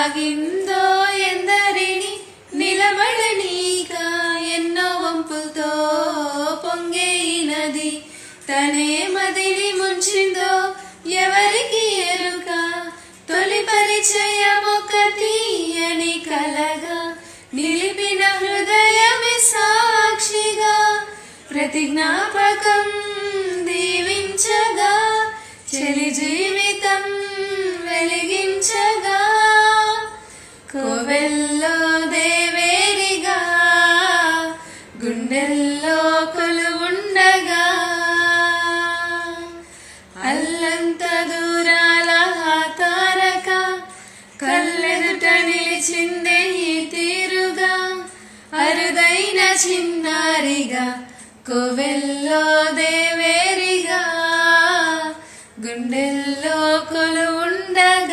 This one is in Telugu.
సాగిందో ఎందరిని నిలబడనీక ఎన్నో వంపులతో పొంగేయినది తనే మదిని ముంచిందో ఎవరికి ఎరుక తొలి పరిచయమొక తీయని కలగా నిలిపిన హృదయమే సాక్షిగా ప్రతి జ్ఞాపకం దీవించగా చెలి జీవితం వెలిగించగా కోవెల్లో దేవేరిగా గుండెల్లో కొలువుండగా అల్లంత దూరాల తారక కళ్ళెదుట నిలిచిందే ఈ తీరుగా అరుదైన చిన్నారిగా కోవెల్లో దేవేరిగా గుండెల్లో కొలువుండగా